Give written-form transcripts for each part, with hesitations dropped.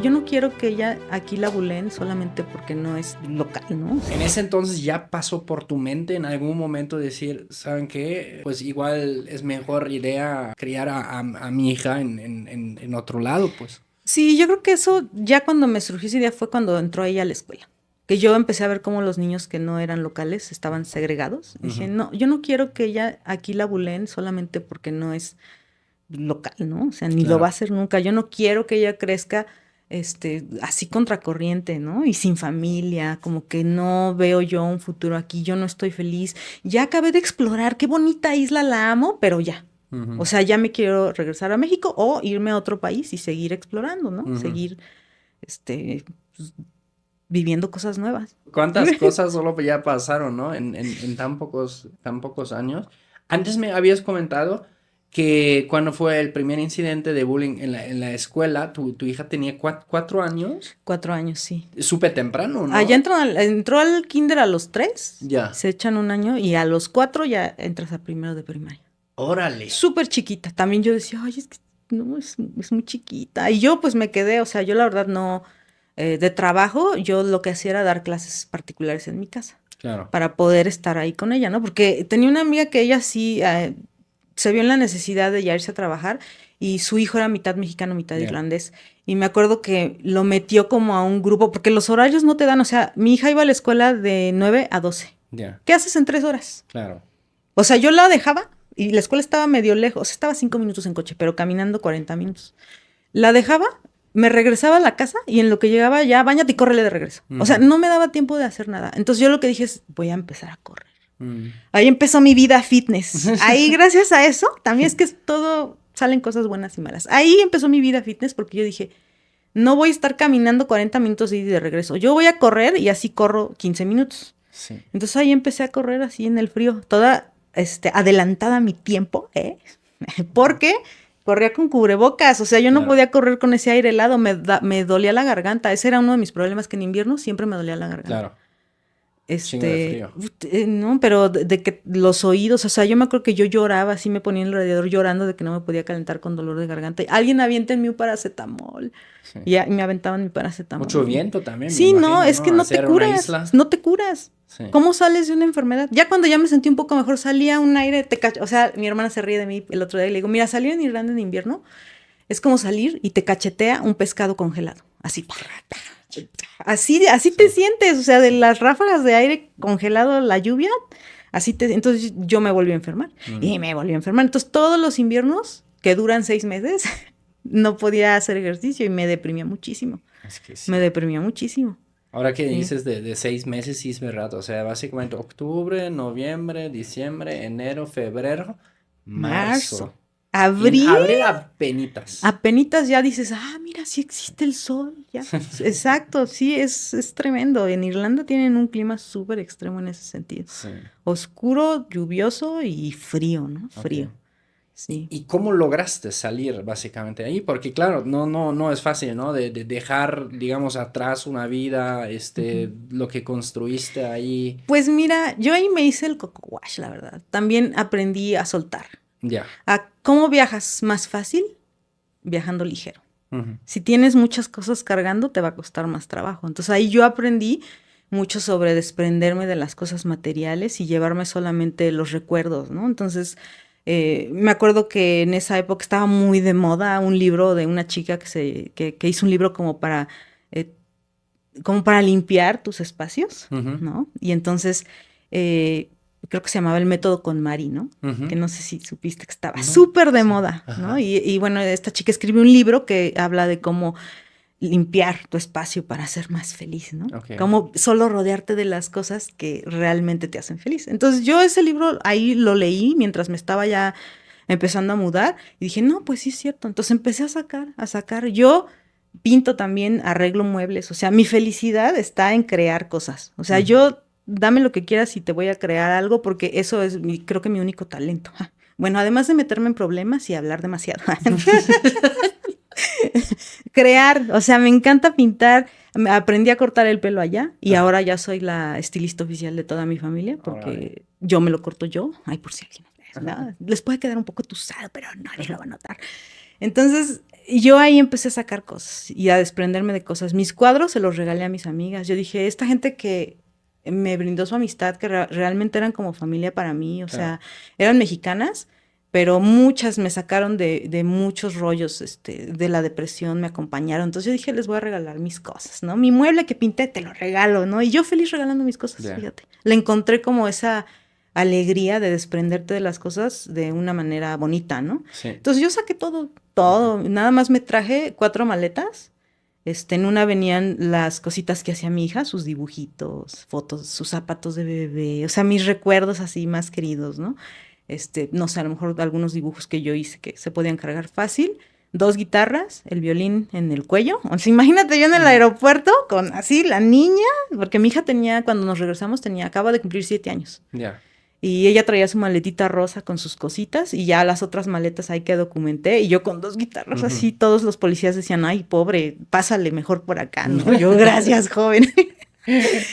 Yo no quiero que ella aquí la buleen solamente porque no es local, ¿no? En ese entonces ya pasó por tu mente en algún momento decir, ¿saben qué? Pues igual es mejor idea criar a mi hija en otro lado, pues. Sí, yo creo que eso ya cuando me surgió esa idea fue cuando entró ella a la escuela. Que yo empecé a ver cómo los niños que no eran locales estaban segregados. Dije, no, yo no quiero que ella aquí la buleen solamente porque no es local, ¿no? O sea, ni lo va a Claro. hacer nunca. Yo no quiero que ella crezca así contracorriente, ¿no? Y sin familia, como que no veo yo un futuro aquí, yo no estoy feliz. Ya acabé de explorar, qué bonita isla, la amo, pero ya. O sea, ya me quiero regresar a México o irme a otro país y seguir explorando, ¿no? Seguir, pues, viviendo cosas nuevas. ¿Cuántas cosas solo ya pasaron, ¿no? En tan pocos años. Antes me habías comentado que cuando fue el primer incidente de bullying en la escuela, tu hija tenía 4 años. 4 años, sí. Súper temprano, Ya ¿no? entró al kinder a los 3, Ya. se echan un año y a los 4 ya entras a primero de primaria. Órale. Súper chiquita. También yo decía, ay, es que no, es muy chiquita. Y yo pues me quedé, o sea, yo la verdad no, de trabajo, yo lo que hacía era dar clases particulares en mi casa Claro. para poder estar ahí con ella, ¿no? Porque tenía una amiga que ella sí se vio en la necesidad de ya irse a trabajar y su hijo era mitad mexicano, mitad Ya. irlandés. Y me acuerdo que lo metió como a un grupo, porque los horarios no te dan, o sea, mi hija iba a la escuela de 9 a 12. Ya. ¿Qué haces en 3 horas? Claro. O sea, yo la dejaba y la escuela estaba medio lejos, estaba 5 minutos en coche, pero caminando 40 minutos. La dejaba, me regresaba a la casa y en lo que llegaba ya, báñate y córrele de regreso. O sea, no me daba tiempo de hacer nada. Entonces yo lo que dije es, voy a empezar a correr. Ahí empezó mi vida fitness. Ahí, gracias a eso, también es que es todo, salen cosas buenas y malas. Ahí empezó mi vida fitness porque yo dije, no voy a estar caminando 40 minutos y de regreso. Yo voy a correr y así corro 15 minutos. Sí. Entonces ahí empecé a correr así en el frío, toda adelantada a mi tiempo, ¿eh? Porque corría con cubrebocas, o sea, yo no Claro. podía correr con ese aire helado, me dolía la garganta. Ese era uno de mis problemas, que en invierno siempre me dolía la garganta. Claro. Chingo de frío. No, pero de que los oídos, o sea, yo me acuerdo que yo lloraba, así me ponía en el radiador llorando de que no me podía calentar con dolor de garganta. Alguien aviéntenme un paracetamol. Sí. Y me aventaban mi paracetamol. Mucho viento también, me Sí, no, imagino, es que ¿no? Al no te ser una curas, isla. no te curas. Sí. ¿Cómo sales de una enfermedad? Ya cuando ya me sentí un poco mejor, salía un aire, o sea, mi hermana se ríe de mí el otro día y le digo, mira, salir en Irlanda en invierno es como salir y te cachetea un pescado congelado. Así, así te Sí. sientes, o sea, de las ráfagas de aire congelado, la lluvia, entonces yo me volví a enfermar y me volví a enfermar. Entonces todos los inviernos que duran 6 meses no podía hacer ejercicio y me deprimía muchísimo. Es que sí. Me deprimía muchísimo. Ahora que Sí. dices de 6 meses, sí es verdad. O sea, básicamente octubre, noviembre, diciembre, enero, febrero, Marzo. marzo. Y en Abril. abril apenitas. Apenitas ya dices, mira, sí existe el sol, ya. Exacto, sí, es tremendo. En Irlanda tienen un clima súper extremo en ese sentido. Sí. Oscuro, lluvioso y frío, ¿no? Ok. Frío, sí. ¿Y cómo lograste salir básicamente ahí? Porque claro, no es fácil, ¿no? De dejar, digamos, atrás una vida, Ujú. lo que construiste ahí. Pues mira, yo ahí me hice el coco wash, la verdad. También aprendí a soltar. Ya. ¿Cómo viajas más fácil? Viajando ligero. Ujú. Si tienes muchas cosas cargando, te va a costar más trabajo. Entonces ahí yo aprendí mucho sobre desprenderme de las cosas materiales y llevarme solamente los recuerdos, ¿no? Entonces, me acuerdo que en esa época estaba muy de moda un libro de una chica que hizo un libro eh, como para limpiar tus espacios, Ujú. ¿no? Y entonces, eh, creo que se llamaba El método con Mari, ¿no? Ujú. Que no sé si supiste que estaba No. súper de Sí. moda, ¿no? Ajá. Y bueno, esta chica escribe un libro que habla de cómo limpiar tu espacio para ser más feliz, ¿no? Ok. Cómo solo rodearte de las cosas que realmente te hacen feliz. Entonces yo ese libro ahí lo leí mientras me estaba ya empezando a mudar y dije, no, pues sí es cierto. Entonces empecé a sacar. Yo pinto también, arreglo muebles, o sea, mi felicidad está en crear cosas. O sea, Ujú. yo dame lo que quieras y te voy a crear algo porque eso es creo que mi único talento. Bueno, además de meterme en problemas y hablar demasiado. Crear, o sea, me encanta pintar. Aprendí a cortar el pelo allá y Ajá. ahora ya soy la estilista oficial de toda mi familia Órale. porque yo me lo corto yo. Ay, por si alguien, Ajá. ¿no? Les puede quedar un poco tusado, pero nadie lo va a notar. Entonces, Y yo ahí empecé a sacar cosas y a desprenderme de cosas. Mis cuadros se los regalé a mis amigas. Yo dije, esta gente que me brindó su amistad, que realmente eran como familia para mí, o sea, eran mexicanas, pero muchas me sacaron de muchos rollos, de la depresión, me acompañaron. Entonces yo dije, les voy a regalar mis cosas, ¿no? Mi mueble que pinté, te lo regalo, ¿no? Y yo feliz regalando mis cosas, fíjate. Le encontré como esa alegría de desprenderte de las cosas de una manera bonita, ¿no? Sí. Entonces yo saqué todo, nada más me traje 4 maletas. En una venían las cositas que hacía mi hija, sus dibujitos, fotos, sus zapatos de bebé, o sea, mis recuerdos así más queridos, ¿no? No sé, a lo mejor algunos dibujos que yo hice que se podían cargar fácil. 2 guitarras, el violín en el cuello. O sea, imagínate yo en el aeropuerto con así la niña, porque mi hija tenía, cuando nos regresamos, acaba de cumplir 7 años. Ya. Y ella traía su maletita rosa con sus cositas y ya las otras maletas ahí que documenté. Y yo con 2 guitarras así, todos los policías decían, ay, pobre, pásale mejor por acá, ¿no? Yo, gracias, joven.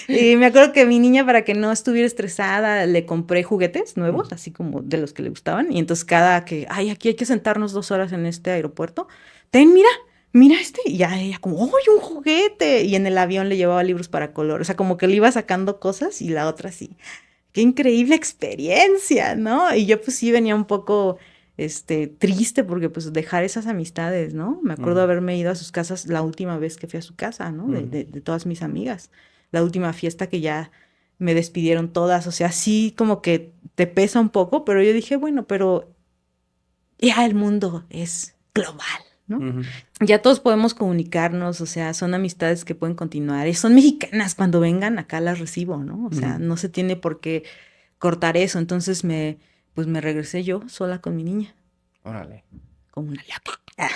Y me acuerdo que mi niña, para que no estuviera estresada, le compré juguetes nuevos, así como de los que le gustaban. Y entonces cada que, ay, aquí hay que sentarnos 2 horas en este aeropuerto, mira y ya ella como, ¡ay, un juguete! Y en el avión le llevaba libros para color. O sea, como que le iba sacando cosas y la otra sí. ¡Qué increíble experiencia!, ¿no? Y yo pues sí venía un poco, triste porque pues dejar esas amistades, ¿no? Me acuerdo haberme ido a sus casas la última vez que fui a su casa, ¿no? De todas mis amigas. La última fiesta que ya me despidieron todas, o sea, sí como que te pesa un poco, pero yo dije, bueno, pero ya el mundo es global, ¿no? Ya todos podemos comunicarnos, o sea, son amistades que pueden continuar. Y son mexicanas, cuando vengan acá las recibo, ¿no? O sea, no se tiene por qué cortar eso. Entonces pues me regresé yo sola con mi niña. Órale. Como una loca.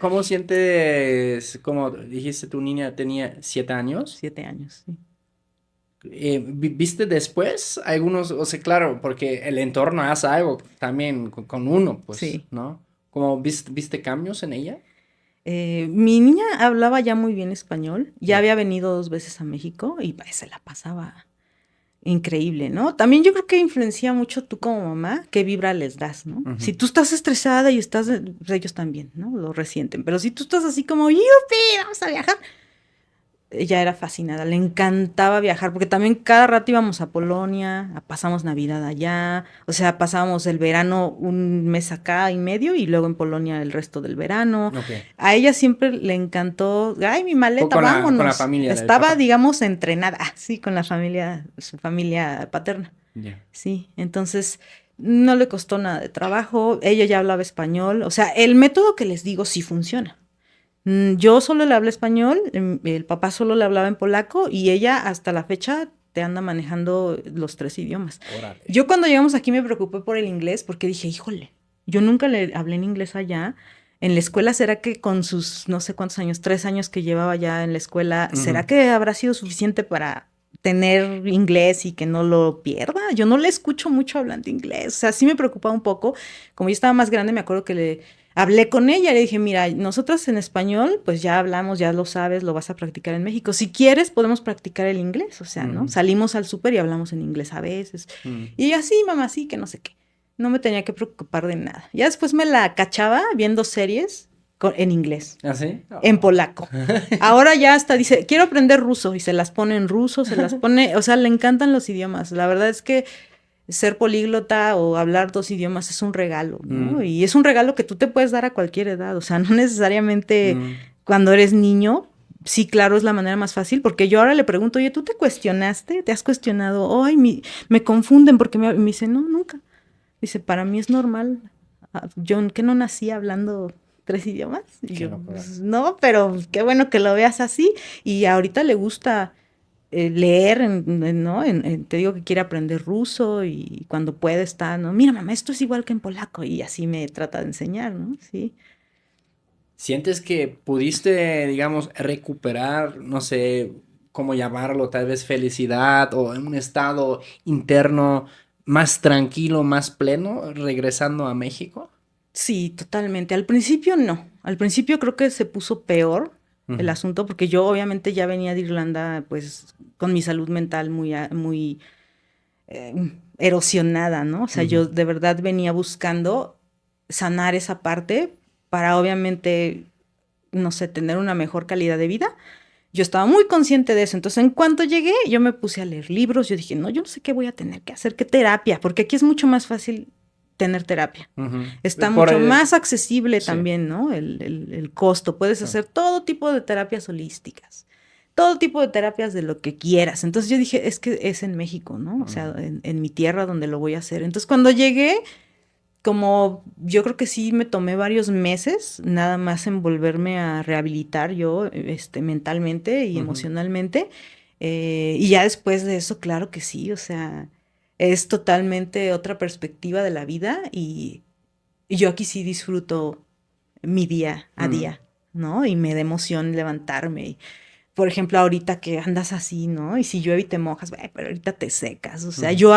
¿Cómo sientes, como dijiste, tu niña tenía 7 años? 7 años, sí. ¿Viste después algunos, o sea, claro, porque el entorno hace algo también con uno, pues, sí. ¿no? ¿Cómo viste cambios en ella? Mi niña hablaba ya muy bien español, ya había venido 2 veces a México y pues, se la pasaba increíble, ¿no? También yo creo que influencia mucho tú como mamá, qué vibra les das, ¿no? Si tú estás estresada y estás, pues ellos también, ¿no? Lo resienten, pero si tú estás así como, ¡yupi! Vamos a viajar. Ella era fascinada, le encantaba viajar, porque también cada rato íbamos a Polonia, pasamos Navidad allá, o sea, pasábamos el verano un mes acá y medio y luego en Polonia el resto del verano. Okay. A ella siempre le encantó, ay, mi maleta, vámonos. Con la familia. Estaba, digamos, entrenada, sí, con la familia, su familia paterna. Yeah. Sí, entonces no le costó nada de trabajo, ella ya hablaba español, o sea, el método que les digo sí funciona. Yo solo le hablé español, el papá solo le hablaba en polaco y ella hasta la fecha te anda manejando los 3 idiomas. Órale. Yo cuando llegamos aquí me preocupé por el inglés porque dije, híjole, yo nunca le hablé en inglés allá. En la escuela, ¿será que con sus no sé cuántos años, 3 años que llevaba ya en la escuela, ¿será que habrá sido suficiente para tener inglés y que no lo pierda? Yo no le escucho mucho hablando inglés, o sea, sí me preocupaba un poco. Como yo estaba más grande, me acuerdo que hablé con ella y le dije, mira, nosotras en español, pues ya hablamos, ya lo sabes, lo vas a practicar en México. Si quieres, podemos practicar el inglés, o sea, ¿no? Salimos al súper y hablamos en inglés a veces. Y ella, sí, mamá, sí, que no sé qué. No me tenía que preocupar de nada. Ya después me la cachaba viendo series en inglés. ¿Ah, sí? Oh. En polaco. Ahora ya hasta dice, quiero aprender ruso, y se las pone en ruso, se las pone, o sea, le encantan los idiomas. La verdad es que ser políglota o hablar 2 idiomas es un regalo, ¿no? Y es un regalo que tú te puedes dar a cualquier edad, o sea, no necesariamente cuando eres niño. Sí, claro, es la manera más fácil, porque yo ahora le pregunto, oye, ¿tú te cuestionaste? ¿Te has cuestionado? Ay, me confunden porque me dice, no, nunca. Dice, para mí es normal. Yo que no nací hablando 3 idiomas. Y yo, pues, no, pero qué bueno que lo veas así. Y ahorita le gusta leer, ¿no? Te digo que quiere aprender ruso y cuando puede está, ¿no? Mira, mamá, esto es igual que en polaco. Y así me trata de enseñar, ¿no? Sí. ¿Sientes que pudiste, digamos, recuperar, no sé cómo llamarlo, tal vez felicidad o en un estado interno más tranquilo, más pleno, regresando a México? Sí, totalmente. Al principio no. Al principio creo que se puso peor el asunto, porque yo obviamente ya venía de Irlanda, pues, con mi salud mental muy erosionada, ¿no? O sea, yo de verdad venía buscando sanar esa parte para obviamente, no sé, tener una mejor calidad de vida. Yo estaba muy consciente de eso. Entonces, en cuanto llegué, yo me puse a leer libros. Yo dije, no, yo no sé qué voy a tener que hacer, qué terapia, porque aquí es mucho más fácil tener terapia. Está mucho más accesible también, ¿no? El costo. Puedes hacer todo tipo de terapias holísticas, todo tipo de terapias de lo que quieras. Entonces yo dije, es que es en México, ¿no? O sea, en mi tierra donde lo voy a hacer. Entonces cuando llegué, como yo creo que sí me tomé varios meses nada más en volverme a rehabilitar yo mentalmente y emocionalmente. Y ya después de eso, claro que sí, o sea, es totalmente otra perspectiva de la vida y yo aquí sí disfruto mi día a día, ¿no? Y me da emoción levantarme. Por ejemplo, ahorita que andas así, ¿no? Y si llueve y te mojas, pero ahorita te secas. O sea, yo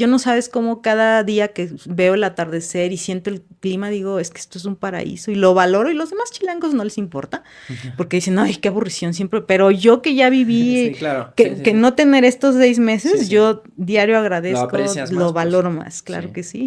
no sabes cómo cada día que veo el atardecer y siento el clima, digo, es que esto es un paraíso y lo valoro y los demás chilangos no les importa porque dicen, ay, qué aburrición siempre. Pero yo que ya viví, sí, claro. que no tener estos 6 meses, yo diario agradezco, lo aprecias lo más, valoro más, claro que sí.